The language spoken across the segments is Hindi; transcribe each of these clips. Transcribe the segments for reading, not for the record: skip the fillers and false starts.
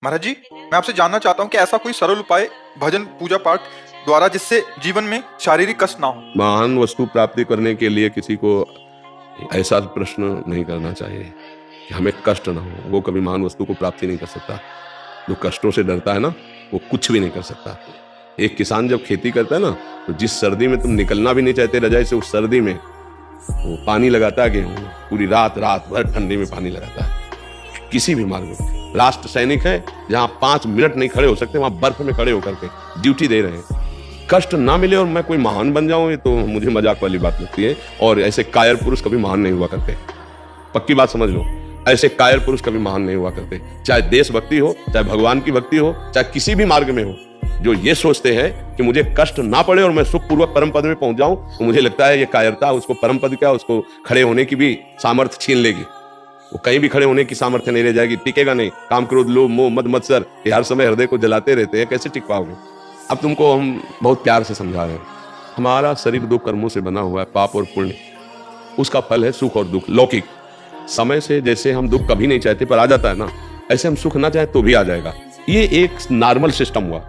महाराज जी, मैं आपसे जानना चाहता हूँ कि ऐसा कोई सरल उपाय भजन पूजा पाठ द्वारा जिससे जीवन में शारीरिक कष्ट ना हो। महान वस्तु प्राप्ति करने के लिए किसी को ऐसा प्रश्न नहीं करना चाहिए कि हमें कष्ट ना हो। वो कभी महान वस्तु को प्राप्ति नहीं कर सकता। जो कष्टों से डरता है ना, वो कुछ भी नहीं कर सकता। एक किसान जब खेती करता है ना, तो जिस सर्दी में तुम निकलना भी नहीं चाहते रजाई से, उस सर्दी में वो पानी लगाता है गेहूं में, पूरी रात रात भर ठंडी में पानी लगाता है। किसी भी मार्ग में राष्ट्र सैनिक है, जहां 5 मिनट नहीं खड़े हो सकते, वहां बर्फ में खड़े होकर के ड्यूटी दे रहे हैं। कष्ट ना मिले और मैं कोई महान बन जाऊं, ये तो मुझे मजाक वाली बात लगती है। और ऐसे कायर पुरुष कभी महान नहीं हुआ करते। पक्की बात समझ लो, ऐसे कायर पुरुष कभी महान नहीं हुआ करते। चाहे देशभक्ति हो, चाहे भगवान की भक्ति हो, चाहे किसी भी मार्ग में हो, जो ये सोचते हैं कि मुझे कष्ट ना पड़े और मैं सुखपूर्वक परम पद में पहुंच जाऊं, तो मुझे लगता है ये कायरता उसको परम पद क्या, उसको खड़े होने की भी सामर्थ्य छीन लेगी। वो कहीं भी खड़े होने की सामर्थ्य नहीं रह जाएगी, टिकेगा नहीं। काम, क्रोध, लोभ, मोह, मद, मत्सर ये हर समय हृदय को जलाते रहते हैं, कैसे टिक पाओगे। अब तुमको हम बहुत प्यार से समझा रहे हैं। हमारा शरीर 2 कर्मों से बना हुआ है, पाप और पुण्य। उसका फल है सुख और दुख लौकिक। समय से जैसे हम दुख कभी नहीं चाहते पर आ जाता है ना, ऐसे हम सुख ना चाहे तो भी आ जाएगा। ये एक नॉर्मल सिस्टम हुआ।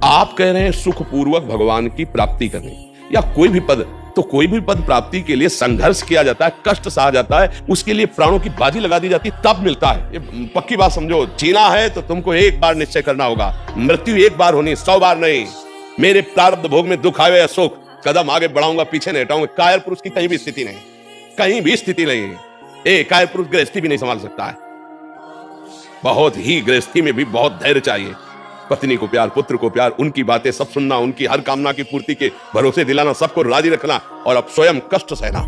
आप कह रहे हैं सुखपूर्वक भगवान की प्राप्ति करनी, या कोई भी पद, तो कोई भी पद प्राप्ति के लिए संघर्ष किया जाता है, कष्ट सहा जाता है, उसके लिए प्राणों की बाजी लगा दी जाती है, तब मिलता है। ये पक्की बात समझो। जीना है तो तुमको एक बार निश्चय करना होगा। मृत्यु एक बार होनी, 100 बार नहीं। मेरे प्रारब्ध भोग में दुख आवे या सुख, कदम आगे बढ़ाऊंगा, पीछे नहीं हटाऊंगा। कायर पुरुष की कहीं भी स्थिति नहीं, कहीं भी स्थिति नहीं है। कायर पुरुष गृहस्थी भी नहीं संभाल सकता है। बहुत ही गृहस्थी में भी बहुत धैर्य चाहिए। पत्नी को प्यार, पुत्र को प्यार, उनकी बातें सब सुनना, उनकी हर कामना की पूर्ति के भरोसे दिलाना, सबको राजी रखना, और अब स्वयं कष्ट सहना।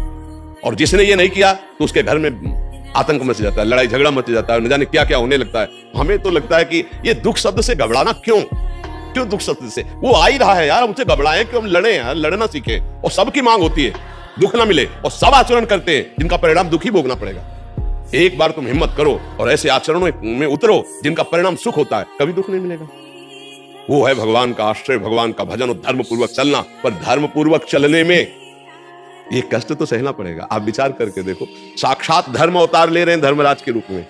और जिसने ये नहीं किया तो उसके घर में आतंक मच जाता है, लड़ाई झगड़ा मच जाता है, न जाने क्या क्या होने लगता है। हमें तो लगता है कि ये दुख शब्द से घबराना क्यों दुख शब्द से, वो आ ही रहा है यार, हमसे घबराएं कि हम लड़े यार, लड़ना सीखे। और सबकी मांग होती है दुख ना मिले, और सब आचरण करते हैं जिनका परिणाम दुख ही भोगना पड़ेगा। एक बार तुम हिम्मत करो और ऐसे आचरणों में उतरो जिनका परिणाम सुख होता है, कभी दुख नहीं मिलेगा। वो है भगवान का आश्रय, भगवान का भजन और धर्म पूर्वक चलना। पर धर्म पूर्वक चलने में ये कष्ट तो सहना पड़ेगा। आप विचार करके देखो, साक्षात धर्म अवतार ले रहे हैं धर्मराज के रूप में,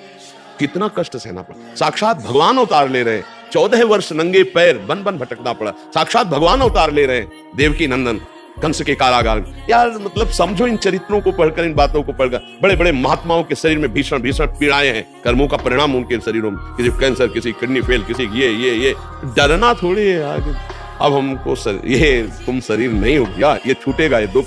कितना कष्ट सहना पड़ा। साक्षात भगवान अवतार ले रहे हैं, 14 वर्ष नंगे पैर बन बन भटकना पड़ा। साक्षात भगवान अवतार ले रहे हैं, देवकी नंदन, कंस के कारागार। यार मतलब समझो, इन चरित्रों को पढ़कर, इन बातों को पढ़कर, बड़े बड़े महात्माओं के शरीर में भीषण भीषण पीड़ाएं हैं, कर्मों का परिणाम उनके शरीरों में, किसी कैंसर, किसी किडनी फेल, किसी ये डरना थोड़ी है यार। अब हमको ये तुम शरीर नहीं हो गया, ये छूटेगा। ये 2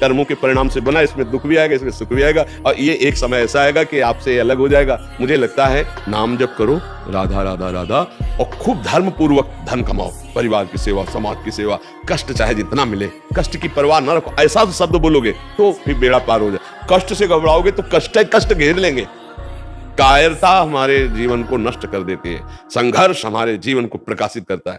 कर्मों के परिणाम से बना, इसमें दुख भी आएगा, इसमें सुख भी आएगा, और ये एक समय ऐसा आएगा कि आपसे अलग हो जाएगा। मुझे लगता है नाम जप करो, राधा राधा राधा, और खूब धर्म पूर्वक धन कमाओ, परिवार की सेवा, समाज की सेवा। कष्ट चाहे जितना मिले, कष्ट की परवाह न रखो। ऐसा शब्द बोलोगे तो फिर बेड़ा पार हो जाए। कष्ट से घबराओगे तो कष्ट घेर लेंगे। कायरता हमारे जीवन को नष्ट कर देती है, संघर्ष हमारे जीवन को प्रकाशित करता है।